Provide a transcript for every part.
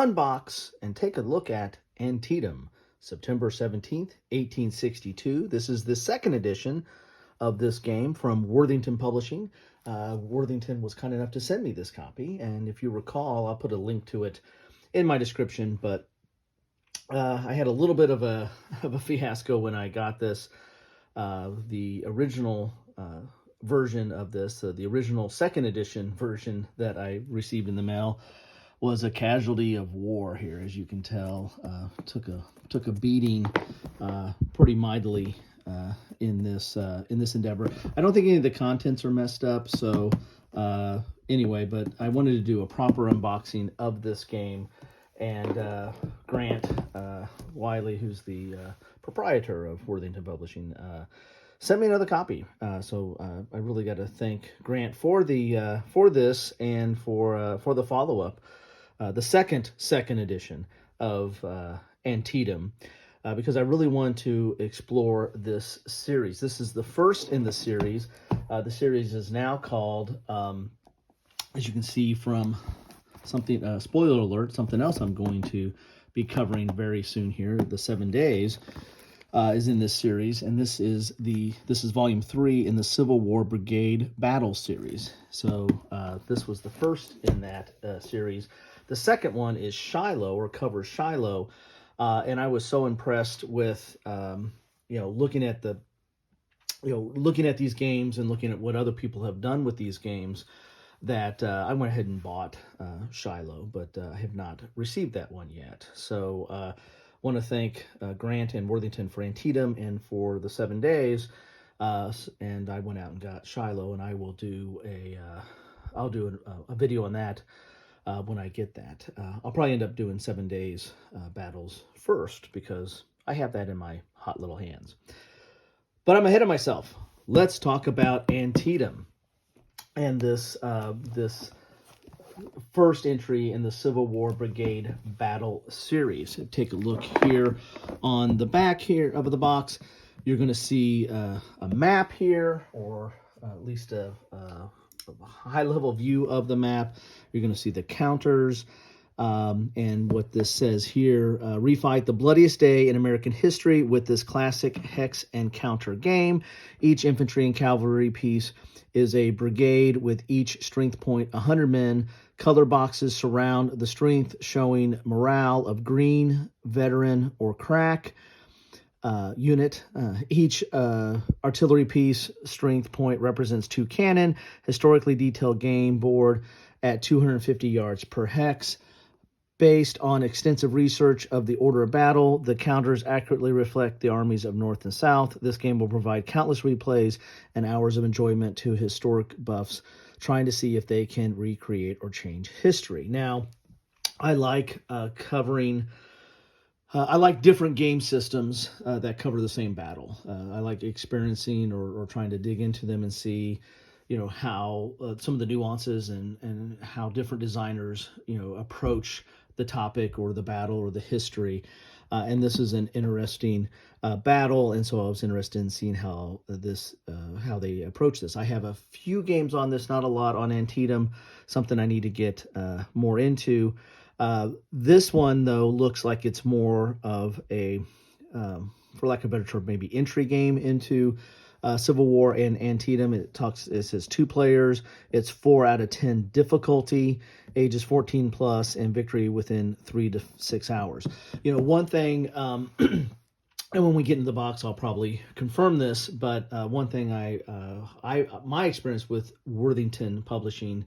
unbox and take a look at Antietam, September 17th, 1862. This is the second edition of this game from Worthington Publishing. Worthington was kind enough to send me this copy, and if you recall, I'll put a link to it in my description, but I had a little bit of a fiasco when I got this. The original version of this, the original second edition version that I received in the mail, was a casualty of war here, as you can tell. Took a beating pretty mightily in this endeavor. I don't think any of the contents are messed up, so anyway, but I wanted to do a proper unboxing of this game, and Grant Wylie, who's the proprietor of Worthington Publishing, sent me another copy. So I really got to thank Grant for this and for the follow-up, the second edition of Antietam, because I really want to explore this series. This is the first in the series. The series is now called, as you can see from something, spoiler alert, something else I'm going to be covering very soon here, the 7 days, is in this series, and this is volume 3 in the Civil War Brigade battle series. So this was the first in that series. The second one is Shiloh, or covers Shiloh, and I was so impressed with looking at these games and looking at what other people have done with these games, that I went ahead and bought Shiloh, but I have not received that one yet. So want to thank Grant and Worthington for Antietam and for the 7 days, and I went out and got Shiloh, and I will do I'll do a video on that when I get that. I'll probably end up doing 7 days battles first, because I have that in my hot little hands. But I'm ahead of myself. Let's talk about Antietam and this first entry in the Civil War Brigade battle series. Take a look here on the back here of the box. You're going to see a map here, or at least a high-level view of the map. You're going to see the counters, and what this says here: refight the bloodiest day in American history with this classic hex and counter game. Each infantry and cavalry piece is a brigade with each strength point 100 men. Color boxes surround the strength, showing morale of green, veteran, or crack unit. Each artillery piece strength point represents 2 cannon. Historically detailed game board at 250 yards per hex. Based on extensive research of the order of battle, the counters accurately reflect the armies of North and South. This game will provide countless replays and hours of enjoyment to historic buffs trying to see if they can recreate or change history. Now, I like covering... I like different game systems that cover the same battle. I like experiencing or trying to dig into them and see, how some of the nuances and how different designers, approach the topic or the battle or the history. And this is an interesting battle, and so I was interested in seeing how they approach this. I have a few games on this, not a lot on Antietam, something I need to get more into. This one, though, looks like it's more of a, for lack of a better term, maybe entry game into Civil War and Antietam. It says 2 players. It's 4 out of 10 difficulty, ages 14 plus, and victory within 3 to 6 hours. One thing, and when we get into the box, I'll probably confirm this, but one thing my experience with Worthington Publishing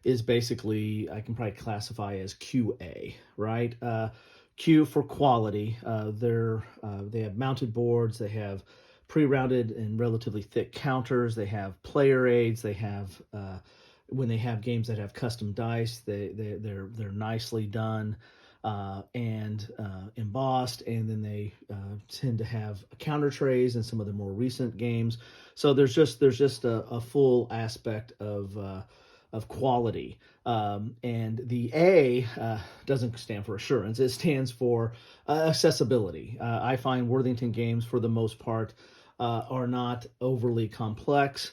is basically, I can probably classify as QA, right? Q for quality. They have mounted boards. They have pre-rounded and relatively thick counters. They have player aids. They have when they have games that have custom dice, they're nicely done and embossed, and then they tend to have counter trays in some of the more recent games. So there's just a full aspect of quality. And the A doesn't stand for assurance. It stands for accessibility. I find Worthington games, for the most part, are not overly complex.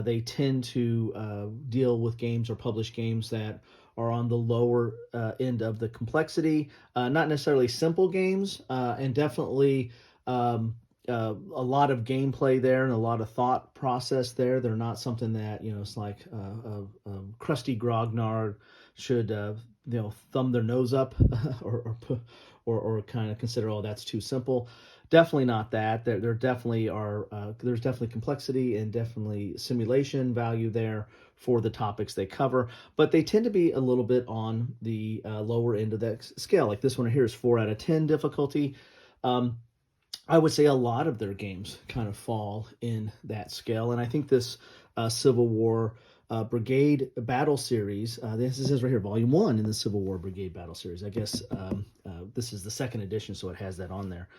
They tend to deal with games or publish games that are on the lower end of the complexity. Not necessarily simple games, and definitely a lot of gameplay there and a lot of thought process there. They're not something that, it's like crusty grognard should thumb their nose up or kind of consider, oh, that's too simple. Definitely not that. There definitely are. There's definitely complexity and definitely simulation value there for the topics they cover, but they tend to be a little bit on the lower end of that scale. Like this one here is 4 out of 10 difficulty. I would say a lot of their games kind of fall in that scale, and I think this Civil War Brigade Battle Series, this is right here, Volume 1 in the Civil War Brigade Battle Series. I guess this is the second edition, so it has that on there.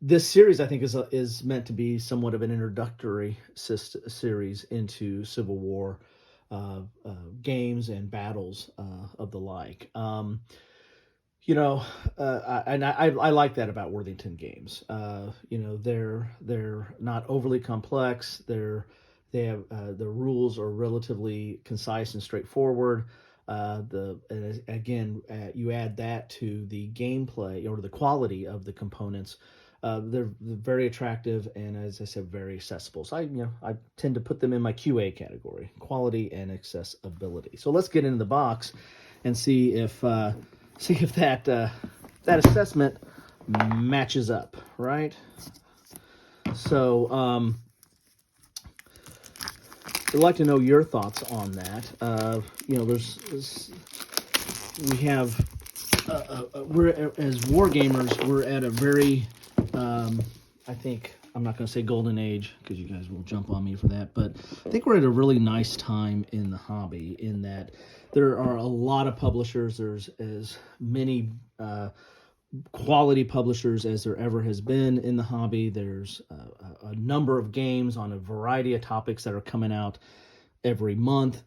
This series, I think, is meant to be somewhat of an introductory series into Civil War games and battles of the like. I like that about Worthington games. They're not overly complex. They have the rules are relatively concise and straightforward. You add that to the gameplay or the quality of the components. They're very attractive and, as I said, very accessible. So I tend to put them in my QA category: quality and accessibility. So let's get into the box and see if that assessment matches up, right? So I'd like to know your thoughts on that. We're as war gamers, we're at a very, I think, I'm not going to say golden age because you guys will jump on me for that, but I think we're at a really nice time in the hobby in that there are a lot of publishers. There's as many quality publishers as there ever has been in the hobby. There's a number of games on a variety of topics that are coming out every month,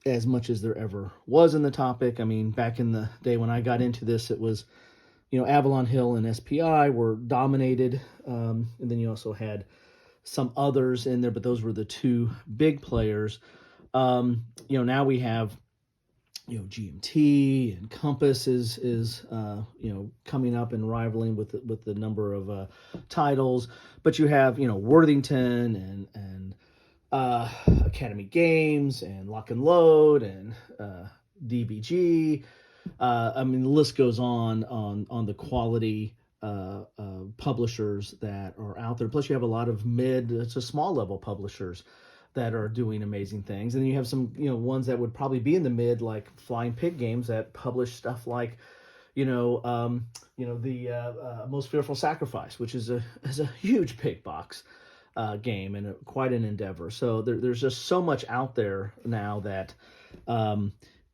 as much as there ever was in the topic. I mean, back in the day when I got into this, it was, Avalon Hill and SPI were dominated, and then you also had some others in there, but those were the two big players. Now we have GMT and Compass is coming up and rivaling with the number of titles, but you have Worthington and Academy Games and Lock and Load and DBG. The list goes on the quality publishers that are out there. Plus, you have a lot of it's a small level publishers that are doing amazing things, and then you have some ones that would probably be in the mid, like Flying Pig Games, that publish stuff like the Most Fearful Sacrifice, which is a huge big box game and quite an endeavor. So there's just so much out there now that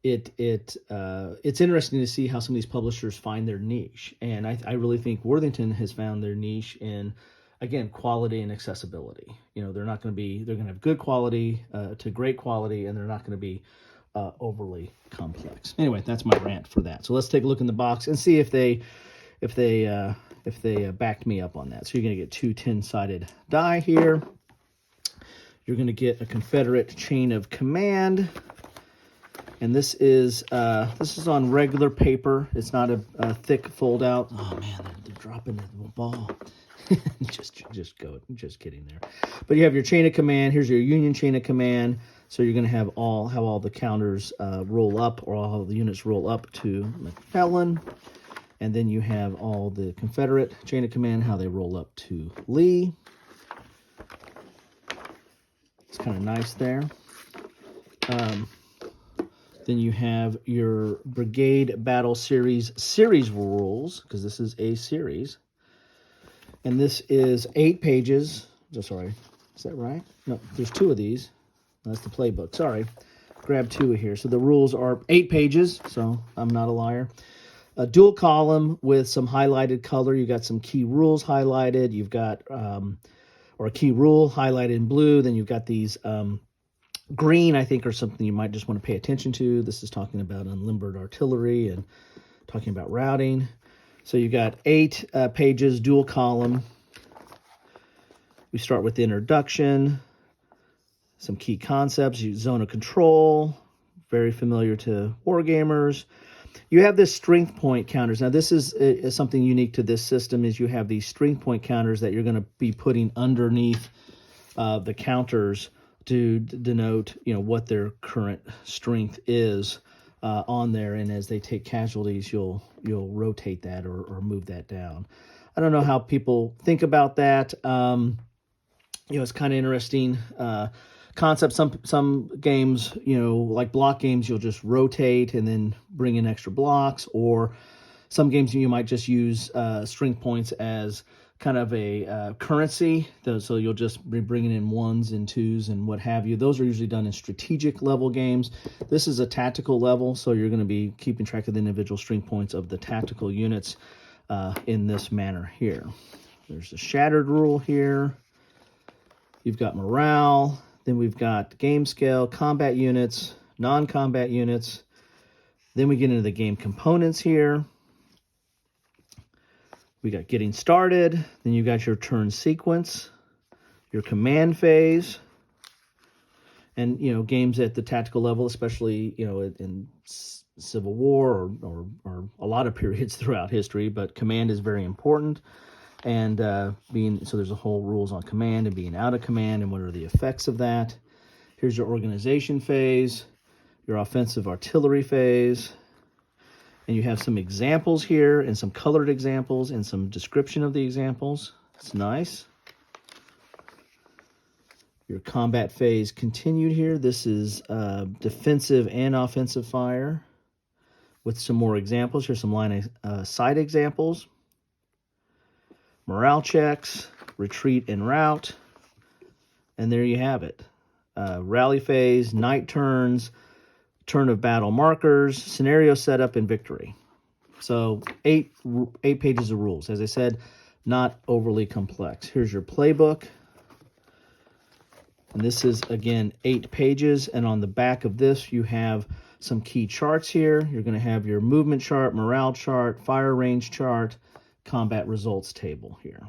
it's interesting to see how some of these publishers find their niche, and I really think Worthington has found their niche in, again, quality and accessibility. They're going to have good quality to great quality, and they're not going to be overly complex. Anyway, that's my rant for that. So let's take a look in the box and see if they backed me up on that. So you're going to get two 10-sided die here. You're going to get a Confederate chain of command, and this is on regular paper. It's not a thick fold out. Oh man, they're dropping the ball. just kidding there. But you have your chain of command. Here's your Union chain of command. So you're going to have all the counters roll up, or all the units roll up to McClellan. And then you have all the Confederate chain of command, how they roll up to Lee. It's kind of nice there. Then you have your Brigade Battle Series rules, because this is a series. And this is 8 pages. Sorry, is that right? No, there's 2 of these. That's the playbook. Sorry. Grab 2 of here. So the rules are 8 pages, so I'm not a liar. A dual column with some highlighted color. You got some key rules highlighted. You've got, or a key rule highlighted in blue. Then you've got these green, I think, are something you might just want to pay attention to. This is talking about unlimbered artillery and talking about routing. So you got 8 pages, dual column. We start with the introduction, some key concepts, zone of control, very familiar to wargamers. You have this strength point counters. Now, this is something unique to this system, is you have these strength point counters that you're going to be putting underneath the counters to denote, what their current strength is on there. And as they take casualties, you'll rotate that or move that down. I don't know how people think about that. It's kind of interesting concept. Some games, like block games, you'll just rotate and then bring in extra blocks, or some games you might just use strength points as kind of a currency. So you'll just be bringing in ones and twos and what have you. Those are usually done in strategic level games. This is a tactical level, so you're going to be keeping track of the individual strength points of the tactical units in this manner here. There's the shattered rule here. You've got morale. Then we've got game scale, combat units, non-combat units. Then we get into the game components here. We got getting started. Then you got your turn sequence, your command phase, and games at the tactical level, especially in Civil War or a lot of periods throughout history. But command is very important, and so there's a whole rules on command and being out of command and what are the effects of that. Here's your organization phase, your offensive artillery phase. And you have some examples here and some colored examples and some description of the examples. That's nice. Your combat phase continued here. This is defensive and offensive fire with some more examples. Here's some line of sight examples. Morale checks, retreat and rout. And there you have it. Rally phase, night turns, turn of battle markers, scenario setup, and victory. So eight pages of rules. As I said, not overly complex. Here's your playbook. And this is, again, 8 pages. And on the back of this, you have some key charts here. You're going to have your movement chart, morale chart, fire range chart, combat results table here.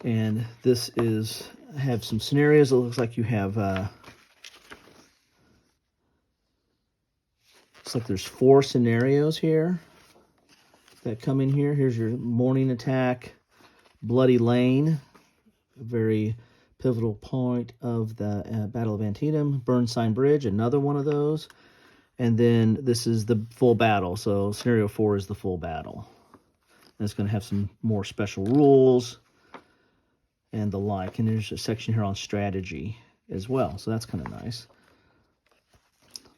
And this have some scenarios. It looks like you have... Looks like there's 4 scenarios here that come in here. Here's your morning attack, Bloody Lane, a very pivotal point of the Battle of Antietam, Burnsign Bridge, another one of those. And then this is the full battle. So scenario 4 is the full battle. And it's going to have some more special rules and the like. And there's a section here on strategy as well. So that's kind of nice.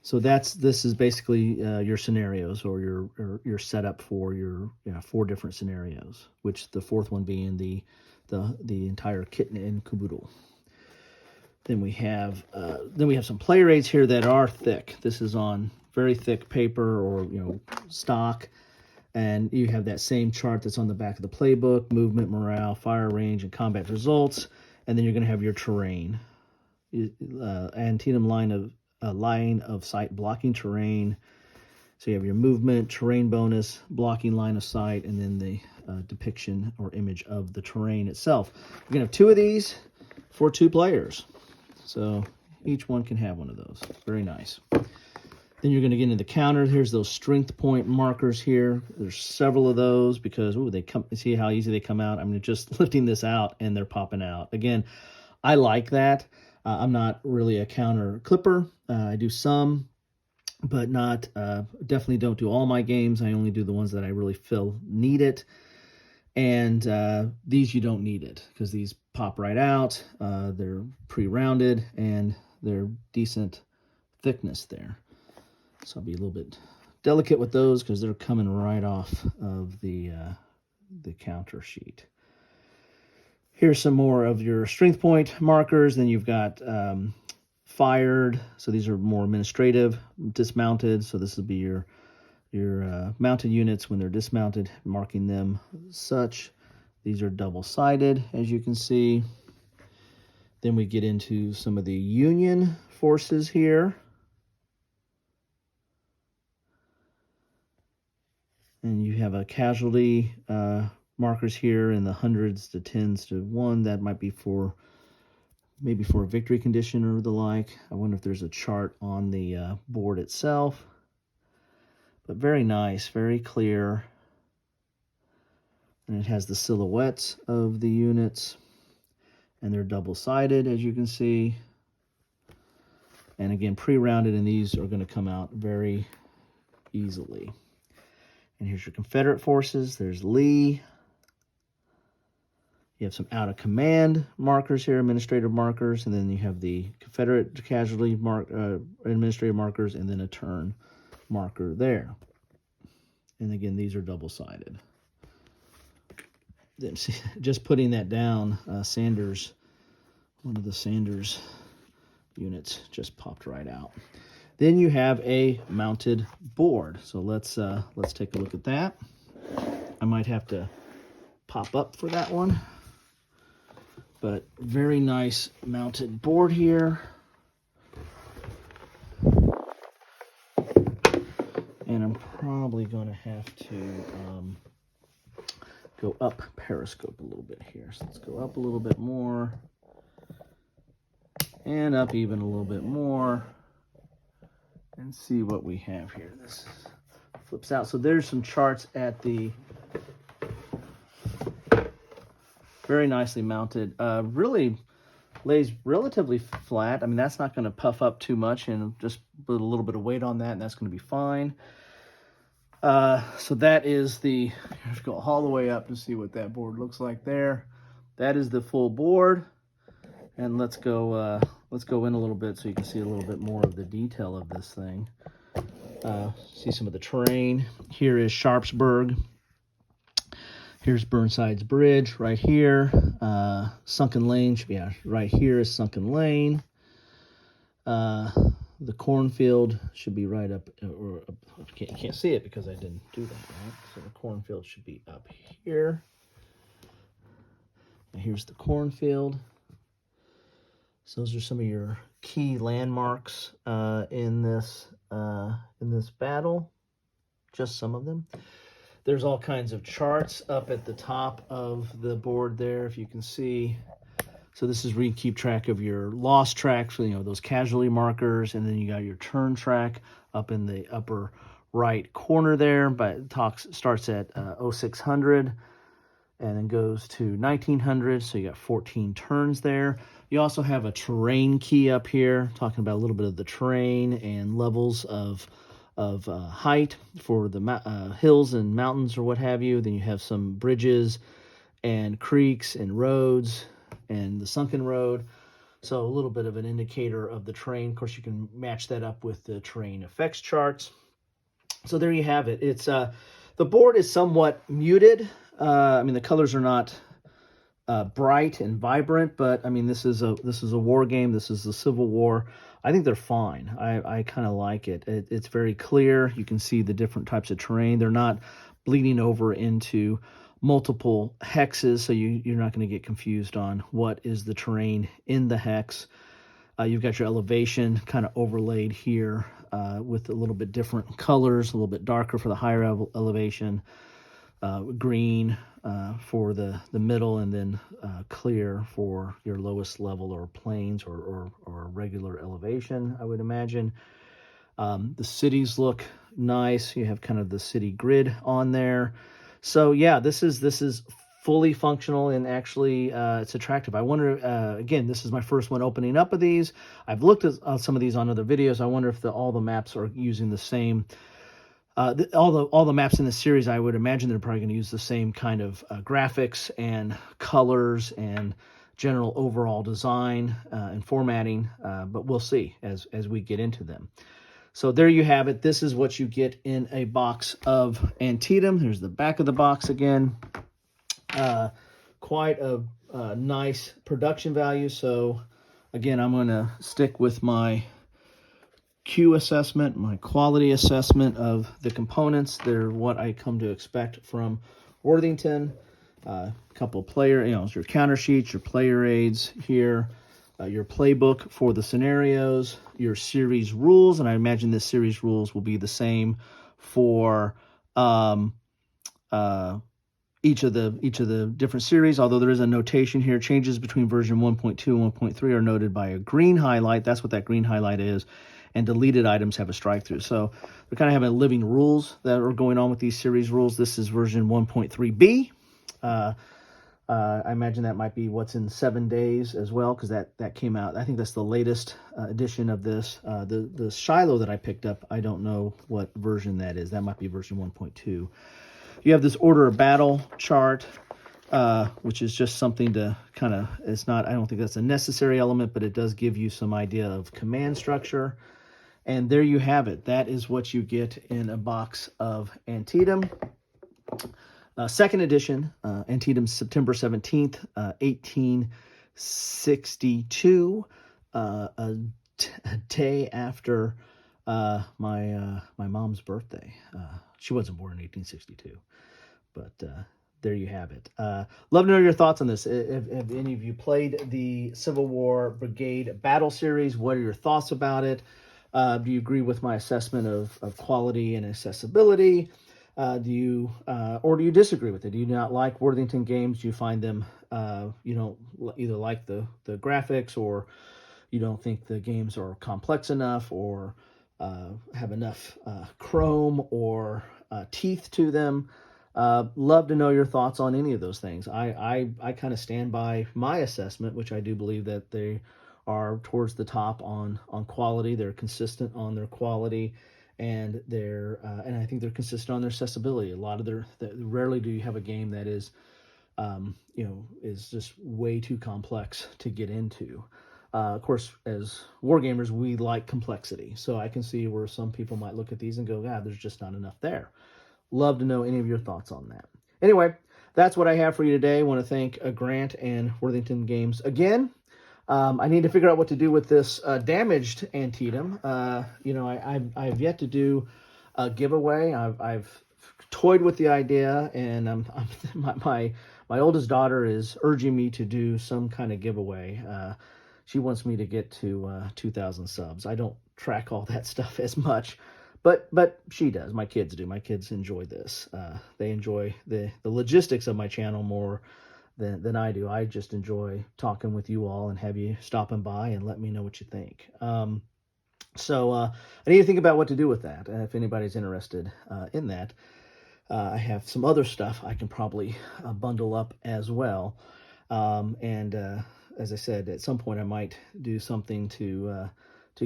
So this is basically your scenarios, or your setup for your 4 different scenarios, which the 4th one being the entire kit and caboodle. Then we have some play rates here that are thick. This is on very thick paper or stock, and you have that same chart that's on the back of the playbook: movement, morale, fire range, and combat results. And then you're going to have your terrain, Antietam line of sight blocking terrain. So you have your movement, terrain bonus, blocking line of sight, and then the depiction or image of the terrain itself. You're going to have 2 of these for 2 players. So each one can have one of those. Very nice. Then you're going to get into the counter. Here's those strength point markers here. There's several of those because, they come. See how easy they come out? I'm just lifting this out and they're popping out. Again, I like that. I'm not really a counter clipper. I do some, but not definitely don't do all my games. I only do the ones that I really feel need it. And these you don't need it because these pop right out. They're pre-rounded and they're decent thickness there. So I'll be a little bit delicate with those because they're coming right off of the counter sheet. Here's some more of your strength point markers. Then you've got fired. So these are more administrative, dismounted. So this will be your mounted units when they're dismounted, marking them such. These are double-sided, as you can see. Then we get into some of the Union forces here. And you have a casualty markers here in the hundreds to tens to 1. That might be for maybe for a victory condition or the like. I wonder if there's a chart on the board itself. But very nice, very clear. And it has the silhouettes of the units. And they're double-sided, as you can see. And again, pre-rounded, and these are going to come out very easily. And here's your Confederate forces. There's Lee. You have some out-of-command markers here, administrative markers, and then you have the Confederate casualty administrative markers, and then a turn marker there. And again, these are double-sided. Then just putting that down, Sanders, one of the Sanders units just popped right out. Then you have a mounted board. So let's take a look at that. I might have to pop up for that one. But very nice mounted board here. And I'm probably going to have to go up periscope a little bit here. So let's go up a little bit more. And up even a little bit more. And see what we have here. This flips out. So there's some charts at the very nicely mounted. Really lays relatively flat. I mean, that's not going to puff up too much, and just put a little bit of weight on that, and that's going to be fine. So that is the, let's go all the way up to see what that board looks like there. That is the full board. And let's go in a little bit so you can see a little bit more of the detail of this thing. See some of the terrain. Here is Sharpsburg. Here's Burnside's Bridge right here. Sunken Lane, yeah, right here is Sunken Lane. The cornfield should be right up, or you can't see it because I didn't do that, right? So the cornfield should be up here. And here's the cornfield. So those are some of your key landmarks in this battle. Just some of them. There's all kinds of charts up at the top of the board there, if you can see. So this is where you keep track of your loss tracks, you know, those casualty markers, and then you got your turn track up in the upper right corner there. But it starts at 0600 and then goes to 1900. So you got 14 turns there. You also have a terrain key up here, talking about a little bit of the terrain and levels of height for the hills and mountains or what have you. Then you have some bridges and creeks and roads and the sunken road. So a little bit of an indicator of the terrain. Of course, you can match that up with the terrain effects charts. So there you have it. It's the board is somewhat muted. I mean, the colors are not bright and vibrant, but I mean, this is a war game. This is the Civil War. I think they're fine. I kind of like it. It's very clear. You can see the different types of terrain. They're not bleeding over into multiple hexes, so you're not going to get confused on what is the terrain in the hex. You've got your elevation kind of overlaid here with a little bit different colors, a little bit darker for the higher elevation, green for the middle, and then clear for your lowest level or plains or regular elevation, I would imagine. The cities look nice. You have kind of the city grid on there. So yeah, this is fully functional, and actually it's attractive. I wonder, again, this is my first one opening up of these. I've looked at some of these on other videos. I wonder if all the maps are using the same, all the maps in the series. I would imagine they're probably going to use the same kind of graphics and colors and general overall design and formatting, but we'll see as we get into them. So there you have it. This is what you get in a box of Antietam. Here's the back of the box again. Quite a nice production value. So again, I'm going to stick with my Q assessment, my quality assessment of the components. They're what I come to expect from Worthington. A couple of player, your counter sheets, your player aids here. Your playbook for the scenarios, your series rules, and I imagine this series rules will be the same for each of the different series, although there is a notation here. Changes between version 1.2 and 1.3 are noted by a green highlight. That's what that green highlight is. And deleted items have a strike through. So they're kind of having living rules that are going on with these series rules. This is version 1.3b. I imagine that might be what's in 7 days as well, because that came out. I think that's the latest edition of this. The Shiloh that I picked up, I don't know what version that is. That might be version 1.2. You have this order of battle chart, which is just something to kind of, it's not, I don't think that's a necessary element, but it does give you some idea of command structure. And there you have it. That is what you get in a box of Antietam. Second edition, Antietam, September 17th, 1862, a day after my mom's birthday. She wasn't born in 1862, but there you have it. Love to know your thoughts on this. Have any of you played the Civil War Brigade Battle Series? What are your thoughts about it? Do you agree with my assessment of quality and accessibility? Do you disagree with it? Do you not like Worthington games? Do you find them, you don't either like the graphics, or you don't think the games are complex enough, or have enough chrome or teeth to them? Love to know your thoughts on any of those things. I kind of stand by my assessment, which I do believe that they are towards the top on quality. They're consistent on their quality. And and I think they're consistent on their accessibility. A lot of rarely do you have a game that is, is just way too complex to get into. Of course, as wargamers, we like complexity. So I can see where some people might look at these and go, there's just not enough there. Love to know any of your thoughts on that. Anyway, that's what I have for you today. I want to thank Grant and Worthington Games again. I need to figure out what to do with this damaged Antietam. I've yet to do a giveaway. I've toyed with the idea, and my oldest daughter is urging me to do some kind of giveaway. She wants me to get to 2,000 subs. I don't track all that stuff as much, but she does. My kids do. My kids enjoy this. They enjoy the logistics of my channel more than I do. I just enjoy talking with you all and have you stopping by and let me know what you think. So I need to think about what to do with that. If anybody's interested in that, I have some other stuff I can probably bundle up as well. As I said, at some point I might do something to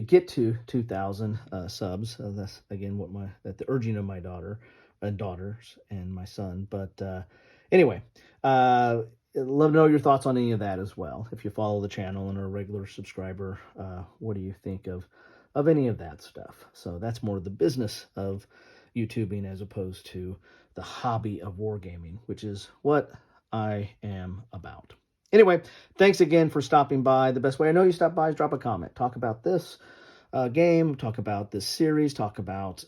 get to 2,000 subs. That's again the urging of my daughters and my son. But anyway, love to know your thoughts on any of that as well. If you follow the channel and are a regular subscriber, what do you think of any of that stuff? So that's more the business of YouTubing as opposed to the hobby of wargaming, which is what I am about. Anyway, thanks again for stopping by. The best way I know you stop by is drop a comment. Talk about this game, talk about this series, talk about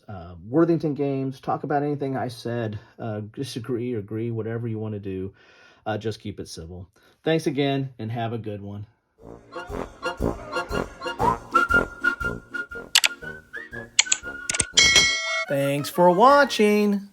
Worthington games, talk about anything I said, disagree or agree, whatever you want to do. Just keep it civil. Thanks again, and have a good one. Thanks for watching.